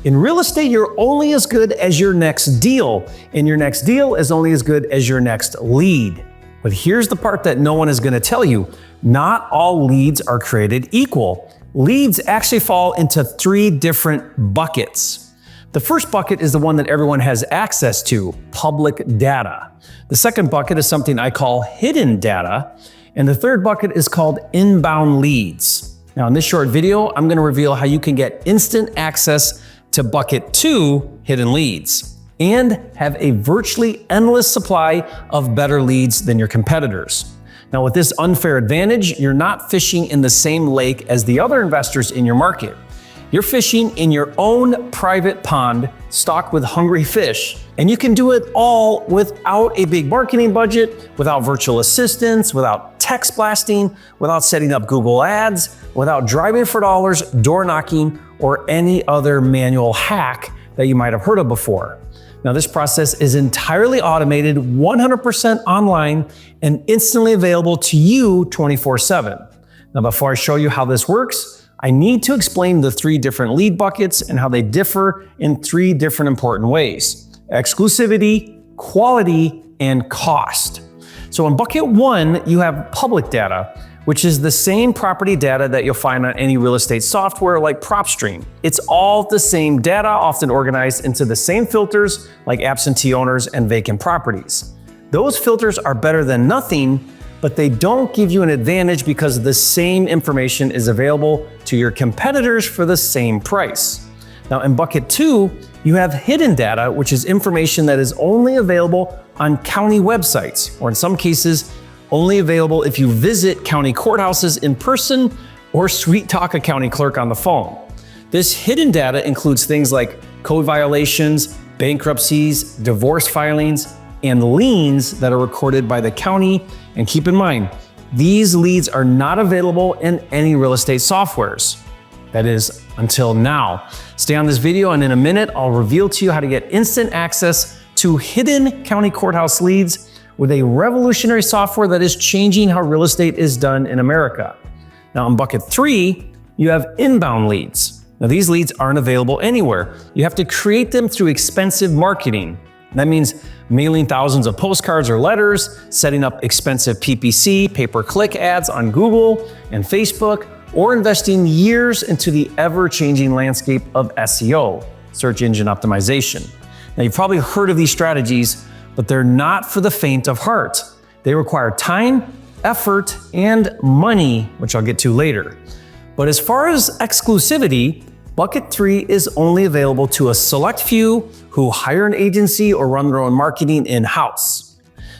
In real estate, you're only as good as your next deal, and your next deal is only as good as your next lead. But here's the part that no one is going to tell you. Not all leads are created equal. Leads actually fall into 3 different buckets. The first bucket is the one that everyone has access to, public data. The second bucket is something I call hidden data. And the third bucket is called inbound leads. Now in this short video, I'm going to reveal how you can get instant access to bucket 2, hidden leads, and have a virtually endless supply of better leads than your competitors. Now with this unfair advantage, you're not fishing in the same lake as the other investors in your market. You're fishing in your own private pond stocked with hungry fish, and you can do it all without a big marketing budget, without virtual assistants, without text blasting, without setting up Google ads, without driving for dollars, door knocking, or any other manual hack that you might have heard of before. Now this process is entirely automated, 100% online, and instantly available to you 24/7. Now before I show you how this works, I need to explain the 3 different lead buckets and how they differ in 3 different important ways: exclusivity, quality, and cost. So in bucket 1, you have public data, which is the same property data that you'll find on any real estate software like PropStream. It's all the same data, often organized into the same filters like absentee owners and vacant properties. Those filters are better than nothing, but they don't give you an advantage because the same information is available to your competitors for the same price. Now in bucket 2, you have hidden data, which is information that is only available on county websites, or in some cases, only available if you visit county courthouses in person or sweet talk a county clerk on the phone. This hidden data includes things like code violations, bankruptcies, divorce filings, and liens that are recorded by the county. And keep in mind, these leads are not available in any real estate softwares. That is, until now. Stay on this video, and in a minute, I'll reveal to you how to get instant access to hidden county courthouse leads with a revolutionary software that is changing how real estate is done in America. Now in bucket 3, you have inbound leads. Now these leads aren't available anywhere. You have to create them through expensive marketing. That means mailing thousands of postcards or letters, setting up expensive PPC, pay-per-click ads on Google and Facebook, or investing years into the ever-changing landscape of SEO, search engine optimization. Now you've probably heard of these strategies, but they're not for the faint of heart. They require time, effort, and money, which I'll get to later. But as far as exclusivity, bucket 3 is only available to a select few who hire an agency or run their own marketing in-house.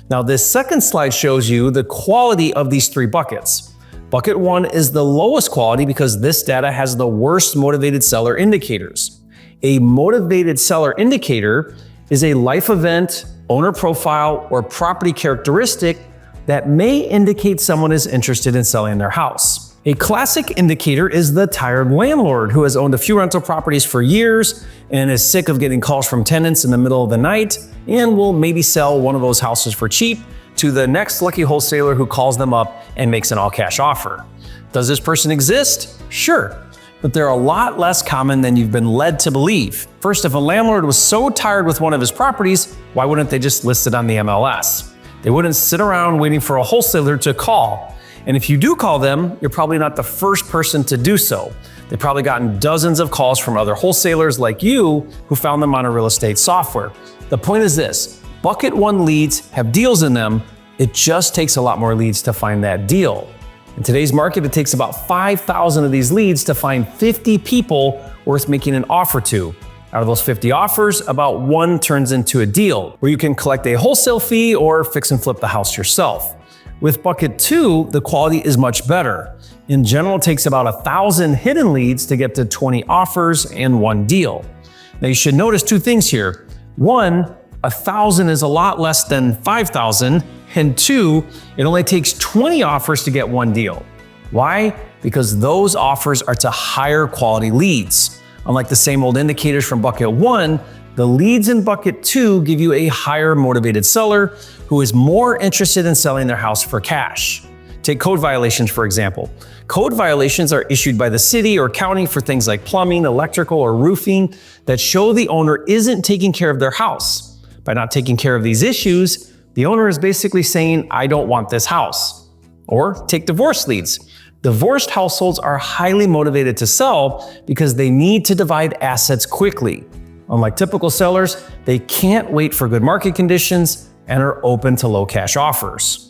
Now this second slide shows you the quality of these 3 buckets. Bucket 1 is the lowest quality because this data has the worst motivated seller indicators. A motivated seller indicator is a life event, owner profile, or property characteristic that may indicate someone is interested in selling their house. A classic indicator is the tired landlord who has owned a few rental properties for years and is sick of getting calls from tenants in the middle of the night and will maybe sell one of those houses for cheap to the next lucky wholesaler who calls them up and makes an all-cash offer. Does this person exist? Sure, but they're a lot less common than you've been led to believe. First, if a landlord was so tired with one of his properties, why wouldn't they just list it on the MLS? They wouldn't sit around waiting for a wholesaler to call. And if you do call them, you're probably not the first person to do so. They've probably gotten dozens of calls from other wholesalers like you who found them on a real estate software. The point is this: bucket 1 leads have deals in them. It just takes a lot more leads to find that deal. In today's market, it takes about 5,000 of these leads to find 50 people worth making an offer to. Out of those 50 offers, about 1 turns into a deal where you can collect a wholesale fee or fix and flip the house yourself. With bucket 2, the quality is much better. In general, it takes about 1,000 hidden leads to get to 20 offers and 1 deal. Now you should notice 2 things here. 1, 1,000 is a lot less than 5,000, and 2, it only takes 20 offers to get 1 deal. Why? Because those offers are to higher quality leads. Unlike the same old indicators from bucket 1, the leads in bucket 2 give you a higher motivated seller who is more interested in selling their house for cash. Take code violations, for example. Code violations are issued by the city or county for things like plumbing, electrical, or roofing that show the owner isn't taking care of their house. By not taking care of these issues, the owner is basically saying, I don't want this house. Or take divorce leads. Divorced households are highly motivated to sell because they need to divide assets quickly. Unlike typical sellers, they can't wait for good market conditions and are open to low cash offers.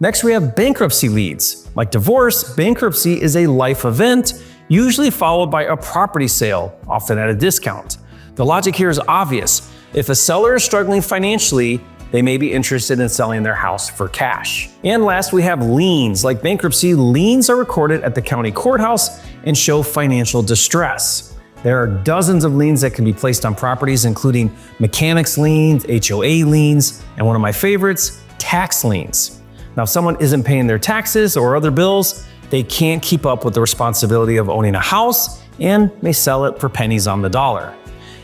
Next, we have bankruptcy leads. Like divorce, bankruptcy is a life event, usually followed by a property sale, often at a discount. The logic here is obvious. If a seller is struggling financially, they may be interested in selling their house for cash. And last, we have liens. Like bankruptcy, liens are recorded at the county courthouse and show financial distress. There are dozens of liens that can be placed on properties, including mechanics liens, HOA liens, and one of my favorites, tax liens. Now, if someone isn't paying their taxes or other bills, they can't keep up with the responsibility of owning a house and may sell it for pennies on the dollar.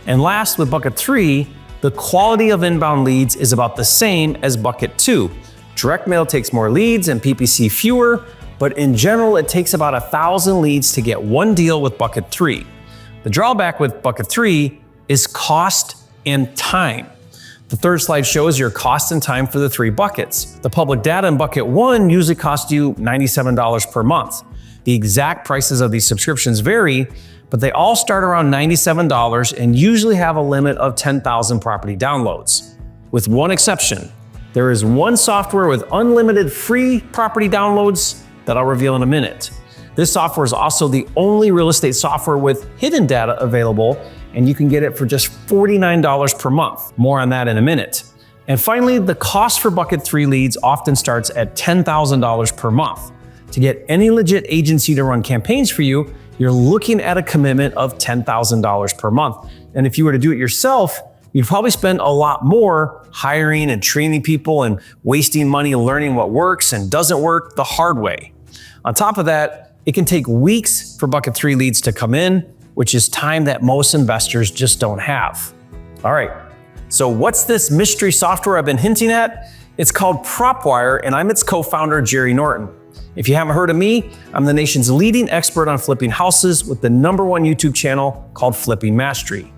And last, with bucket 3, the quality of inbound leads is about the same as bucket 2. Direct mail takes more leads and PPC fewer, but in general, it takes about 1,000 leads to get one deal with bucket 3. The drawback with bucket 3 is cost and time. The third slide shows your cost and time for the 3 buckets. The public data in bucket 1 usually costs you $97 per month. The exact prices of these subscriptions vary, but they all start around $97 and usually have a limit of 10,000 property downloads. With one exception, there is one software with unlimited free property downloads that I'll reveal in a minute. This software is also the only real estate software with hidden data available, and you can get it for just $49 per month. More on that in a minute. And finally, the cost for bucket 3 leads often starts at $10,000 per month. To get any legit agency to run campaigns for you, you're looking at a commitment of $10,000 per month. And if you were to do it yourself, you'd probably spend a lot more hiring and training people and wasting money learning what works and doesn't work the hard way. On top of that, it can take weeks for bucket 3 leads to come in, which is time that most investors just don't have. All right, so what's this mystery software I've been hinting at? It's called PropWire, and I'm its co-founder, Jerry Norton. If you haven't heard of me, I'm the nation's leading expert on flipping houses with the #1 YouTube channel called Flipping Mastery.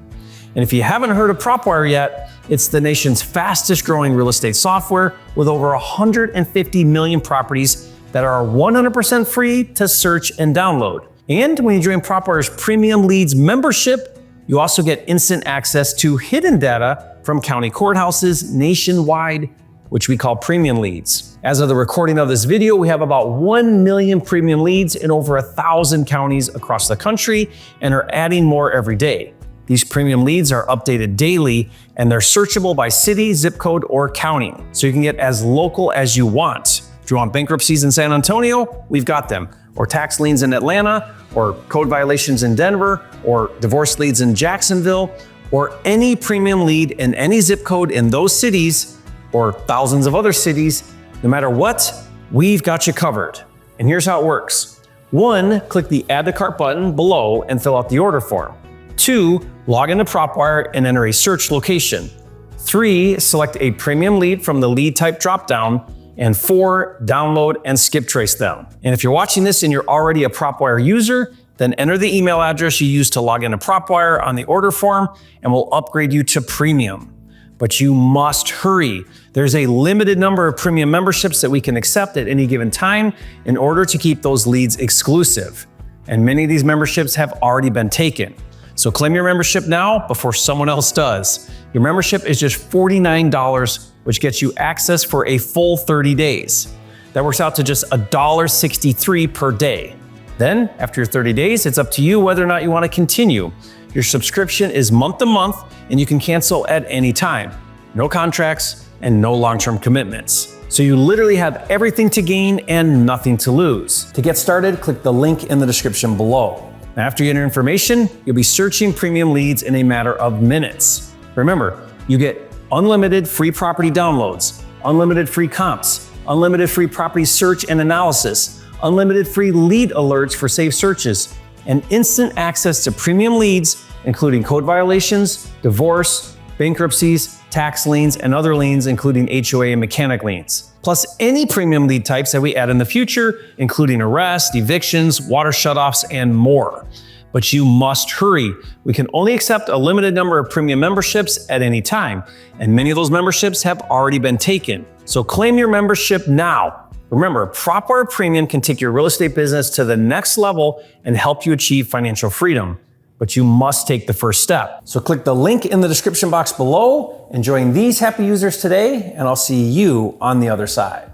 And if you haven't heard of PropWire yet, it's the nation's fastest growing real estate software with over 150 million properties that are 100% free to search and download. And when you join PropWire's Premium Leads membership, you also get instant access to hidden data from county courthouses nationwide, which we call Premium Leads. As of the recording of this video, we have about 1 million Premium Leads in over 1,000 counties across the country and are adding more every day. These Premium Leads are updated daily and they're searchable by city, zip code, or county, so you can get as local as you want. If you want bankruptcies in San Antonio, we've got them. Or tax liens in Atlanta, or code violations in Denver, or divorce leads in Jacksonville, or any premium lead in any zip code in those cities, or thousands of other cities. No matter what, we've got you covered. And here's how it works. 1, click the Add to Cart button below and fill out the order form. 2, log into PropWire and enter a search location. 3, select a premium lead from the lead type dropdown. And 4, download and skip trace them. And if you're watching this and you're already a PropWire user, then enter the email address you used to log into PropWire on the order form and we'll upgrade you to premium. But you must hurry. There's a limited number of premium memberships that we can accept at any given time in order to keep those leads exclusive. And many of these memberships have already been taken. So claim your membership now before someone else does. Your membership is just $49, which gets you access for a full 30 days. That works out to just $1.63 per day. Then, after your 30 days, it's up to you whether or not you want to continue. Your subscription is month to month, and you can cancel at any time. No contracts and no long-term commitments. So you literally have everything to gain and nothing to lose. To get started, click the link in the description below. After you enter information, you'll be searching premium leads in a matter of minutes. Remember, you get unlimited free property downloads, unlimited free comps, unlimited free property search and analysis, unlimited free lead alerts for safe searches, and instant access to premium leads, including code violations, divorce, bankruptcies, tax liens, and other liens, including HOA and mechanic liens. Plus any premium lead types that we add in the future, including arrest, evictions, water shutoffs, and more. But you must hurry. We can only accept a limited number of premium memberships at any time, and many of those memberships have already been taken. So claim your membership now. Remember, PropWire Premium can take your real estate business to the next level and help you achieve financial freedom. But you must take the first step. So click the link in the description box below and join these happy users today, and I'll see you on the other side.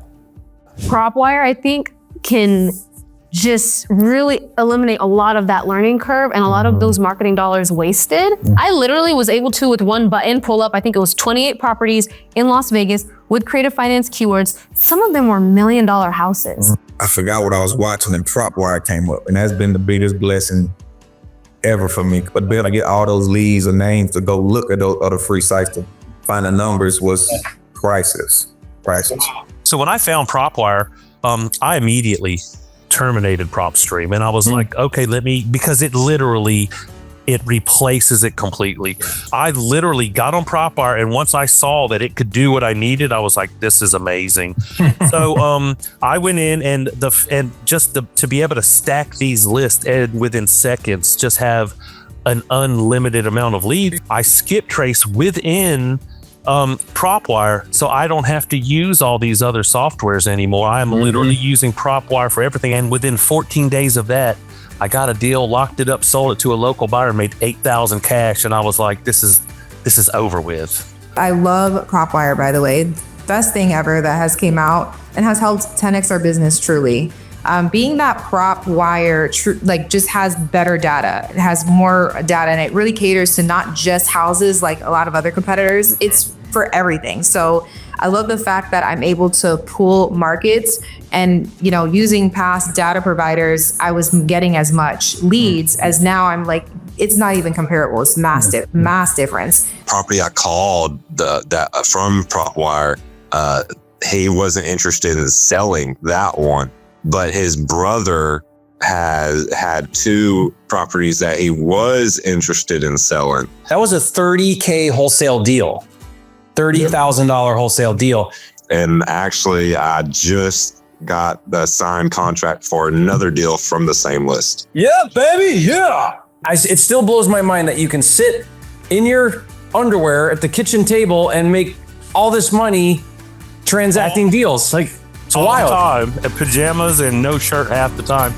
PropWire, I think, can just really eliminate a lot of that learning curve and a lot of those marketing dollars wasted. I literally was able to, with one button, pull up, I think it was 28 properties in Las Vegas with creative finance keywords. Some of them were $1 million houses. I forgot what I was watching and PropWire came up, and that's been the biggest blessing ever for me. But being able to get all those leads or names to go look at those other free sites to find the numbers was priceless. So when I found PropWire, I immediately terminated PropStream, and I was like, okay, because it replaces it completely. I literally got on PropWire, and once I saw that it could do what I needed, I was like, this is amazing. So I went in to be able to stack these lists and within seconds just have an unlimited amount of leads. I skip trace within PropWire, so I don't have to use all these other softwares anymore. I'm literally using PropWire for everything, and within 14 days of that, I got a deal, locked it up, sold it to a local buyer, made $8,000 cash, and I was like, this is over with. I love PropWire, by the way. Best thing ever that has came out and has helped 10x our business truly. Being that PropWire just has better data. It has more data, and it really caters to not just houses like a lot of other competitors. It's for everything. So I love the fact that I'm able to pull markets, and using past data providers, I was getting as much leads as now I'm like, it's not even comparable. It's mass difference. Property I called from PropWire, he wasn't interested in selling that one, but his brother had 2 properties that he was interested in selling. That was a $30K wholesale deal, $30,000 wholesale deal. And actually, I just got the signed contract for another deal from the same list. Yeah, baby, yeah. It still blows my mind that you can sit in your underwear at the kitchen table and make all this money transacting deals. Like, it's all wild. the time, in pajamas and no shirt half the time.